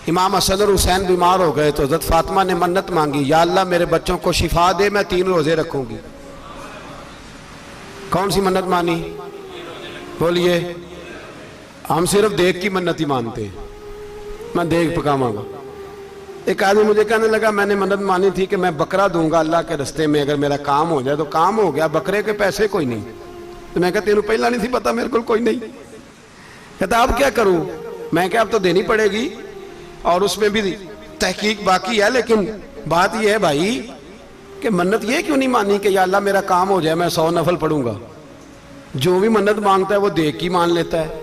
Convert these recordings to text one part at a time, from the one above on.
इमाम हसन और हुसैन बीमार हो गए तो हज़रत फातिमा ने मन्नत मांगी, या अल्लाह मेरे बच्चों को शिफा दे, मैं 3 रोजे रखूंगी। कौन सी मन्नत मानी? बोलिए। हम सिर्फ देख की मन्नत ही मानते हैं, मैं देख पकाऊंगा। एक आदमी मुझे कहने लगा, मैंने मन्नत मानी थी कि मैं बकरा दूंगा अल्लाह के रस्ते में, अगर मेरा काम हो जाए। तो काम हो गया, बकरे के पैसे कोई नहीं। तो मैं कहता तेनू पहला नहीं थी पता, मेरे को कोई नहीं। कहता अब क्या करूं? मैं क्या अब तो देनी पड़ेगी, और उसमें भी तहकीक बाकी है। लेकिन बात यह है भाई कि मन्नत ये क्यों नहीं मानी कि या अल्लाह मेरा काम हो जाए, मैं 100 नफल पढ़ूंगा। जो भी मन्नत मांगता है वो देख की मान लेता है।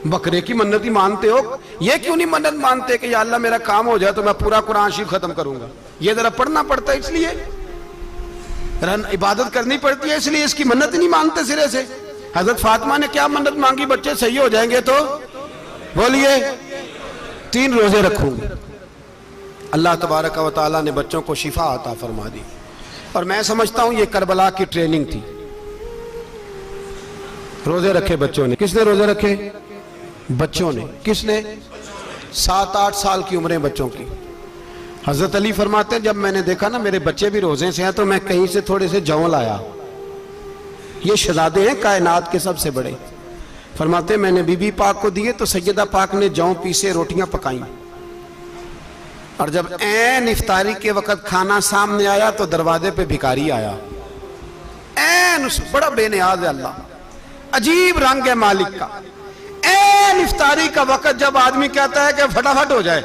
बकरे की मन्नत ही मानते हो, ये क्यों नहीं मन्नत मानते कि या अल्लाह मेरा काम हो जाए तो मैं पूरा कुरान शरीफ खत्म करूंगा। ये जरा पढ़ना पड़ता है, इसलिए इबादत करनी पड़ती है, इसलिए इसकी मन्नत नहीं मानते सिरे से। हजरत फातिमा ने क्या मन्नत मांगी? बच्चे सही हो जाएंगे तो बोलिए 3 रोजे रखूंगे। अल्लाह तबारक व तआला ने बच्चों को शिफा अता फरमा दी। और मैं समझता हूं ये करबला की ट्रेनिंग थी। रोजे रखे बच्चों ने। किसने रोजे रखे? बच्चों ने। किसने? 7-8 साल की उम्रें बच्चों की। हजरत अली फरमाते हैं, जब मैंने देखा ना मेरे बच्चे भी रोजे से हैं तो मैं कहीं से थोड़े से जौ लाया। ये शहजादे हैं कायनात के सबसे बड़े। फरमाते मैंने बीबी पाक को दिए तो सैयदा पाक ने जौ पीसे रोटियां पकाई, और जब ऐन इफ्तारी के वक्त खाना सामने आया तो दरवाजे पे भिखारी आया। ऐन उस बड़ा बेनियाज है अल्लाह, अजीब रंग है मालिक का। ऐन इफ्तारी का वक्त जब आदमी कहता है कि फटाफट हो जाए,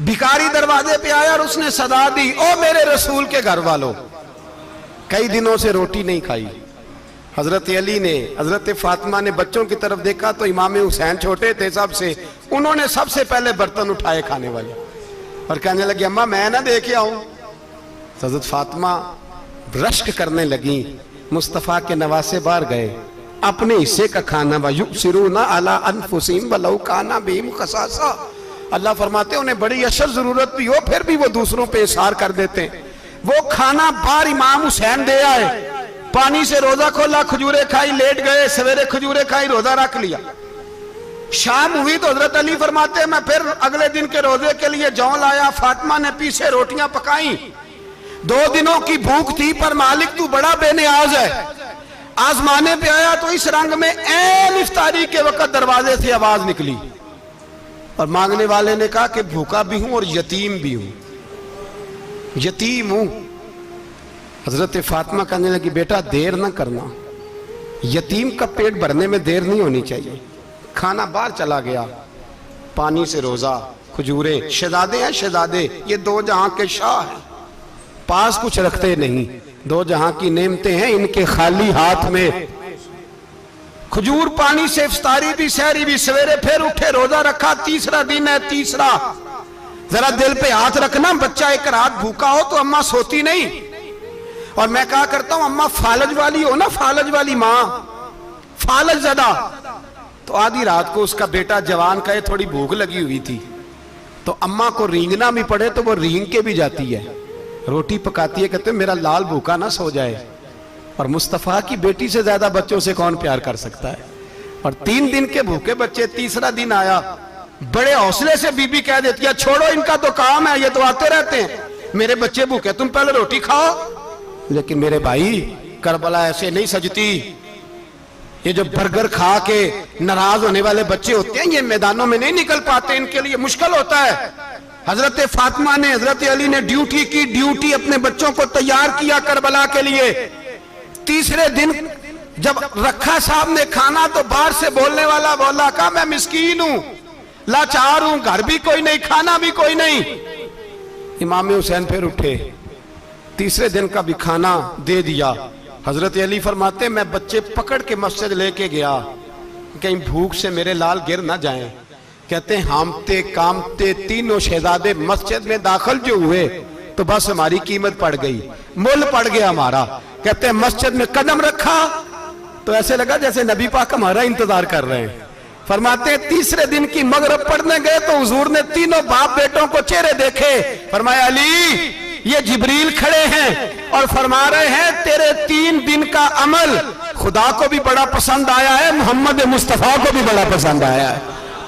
भिखारी दरवाजे पे आया और उसने सदा दी, ओ मेरे रसूल के घर वालों, कई दिनों से रोटी नहीं खाई। हजरत अली ने, हजरत फातिमा ने बच्चों की तरफ देखा तो इमाम हुसैन छोटे थे सबसे, उन्होंने सबसे पहले बर्तन उठाए खाने वाले, और कहने लगे अम्मा मैं ना देखे आऊं। हजरत फातिमा रश्क करने लगी। मुस्तफा के नवासे बाहर गए, अपने हिस्से का खाना, युसिरूना अला अनफुसिहिम वलौ काना बिहिम खसासा। अल्लाह फरमाते उन्हें बड़ी अशद जरूरत भी हो फिर भी वो दूसरों पे इशार कर देते। वो खाना बाहर इमाम हुसैन दे आए, पानी से रोजा खोला, खजूरे खाई, लेट गए, सवेरे खजूरे खाई, रोजा रख लिया। शाम हुई तो हजरत अली फरमाते मैं फिर अगले दिन के रोजे के लिए जौ लाया, फातिमा ने पीछे रोटियां पकाई। 2 दिनों की भूख थी, पर मालिक तू बड़ा बेनियाज है। आजमाने पे आया तो इस रंग में ऐन इफ्तारी के वक्त दरवाजे से आवाज निकली, और मांगने वाले ने कहा कि भूखा भी हूं और यतीम भी हूं, यतीम हूं। हजरत फातिमा कहने लगी बेटा देर ना करना, यतीम का पेट भरने में देर नहीं होनी चाहिए। खाना बाहर चला गया, पानी से रोजा, खजूरे। शहजादे हैं शहजादे, ये 2 जहां के शाह हैं, पास कुछ रखते नहीं, 2 जहां की नेमतें हैं इनके खाली हाथ में। खजूर पानी से इफ्तारी भी, सहरी भी, सवेरे फिर उठे, रोजा रखा। 3रा दिन है, 3रा। जरा दिल पे हाथ रखना, बच्चा एक रात भूखा हो तो अम्मा सोती नहीं। और मैं कहा करता हूं अम्मा फालज वाली हो ना, फालज वाली माँ, फालज ज़्यादा। तो आधी रात को उसका बेटा जवान का थोड़ी भूख लगी हुई थी, तो अम्मा को रींगना भी पड़े तो वो रींग के भी जाती है, रोटी पकाती है, कहते मेरा लाल भूखा ना सो जाए। और मुस्तफा की बेटी से ज्यादा बच्चों से कौन प्यार कर सकता है। और 3 दिन के भूखे बच्चे, 3रा दिन आया, बड़े हौसले से बीबी कह देती है छोड़ो इनका तो काम है, ये तो आते रहते हैं, मेरे बच्चे भूखे, तुम पहले रोटी खाओ। लेकिन मेरे भाई करबला ऐसे नहीं सजती। ये जो बर्गर खा के नाराज होने वाले बच्चे होते हैं, ये मैदानों में नहीं निकल पाते, इनके लिए मुश्किल होता है। हजरत फातिमा ने, हजरत अली ने ड्यूटी की, ड्यूटी अपने बच्चों को तैयार किया करबला के लिए। 3रे दिन जब रखा साहब ने खाना तो बाहर से बोलने वाला बोला कहा मैं मिस्कीन हूं, लाचार हूं, घर भी कोई नहीं, खाना भी कोई नहीं। इमाम हुसैन फिर उठे, 3रे दिन का भी खाना दे दिया। हजरत अली फरमाते मैं बच्चे पकड़ के मस्जिद लेके गया, कहीं भूख से मेरे लाल गिर ना जाएं। कहते हामते कामते तीनों शहजादे मस्जिद में दाखिल जो हुए तो बस हमारी कीमत पड़ गई, मुल पड़ गया हमारा। कहते मस्जिद में कदम रखा तो ऐसे लगा जैसे नबी पाक हमारा इंतजार कर रहे हैं। फरमाते 3रे दिन की मगरिब पढ़ने गए तो हुजूर ने तीनों बाप बेटों को चेहरे देखे। फरमाया अली ये जिब्रील खड़े हैं और फरमा रहे हैं तेरे 3 दिन का अमल खुदा को भी बड़ा पसंद आया है, मोहम्मद मुस्तफा को भी बड़ा पसंद आया है।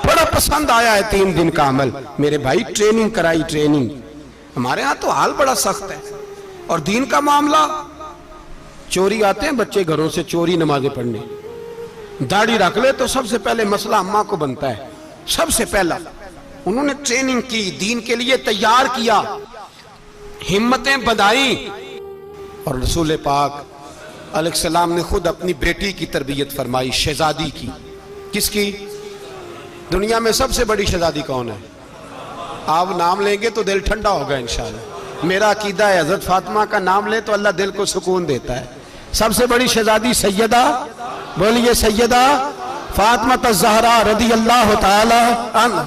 बड़ा पसंद आया है 3 दिन का अमल। मेरे भाई ट्रेनिंग कराई, ट्रेनिंग। हमारे यहाँ तो हाल बड़ा सख्त है। और दीन का मामला, चोरी आते हैं बच्चे घरों से चोरी नमाजें पढ़ने, दाढ़ी रख ले तो सबसे पहले मसला अम्मा को बनता है। सबसे पहला उन्होंने ट्रेनिंग की, दीन के लिए तैयार किया, हिम्मतें बधाई। और रसूल पाक अलैहिस्सलाम ने खुद अपनी बेटी की तरबियत फरमाई, शहजादी की। किसकी? दुनिया में सबसे बड़ी शहजादी कौन है? आप नाम लेंगे तो दिल ठंडा होगा इंशाअल्लाह। मेरा अकीदा है हजरत फातिमा का नाम ले तो अल्लाह दिल को सुकून देता है। सबसे बड़ी शहजादी सैयदा, बोलिए सैयदा फातिमा ज़हरा रज़ियल्लाहु ताला अन्हा।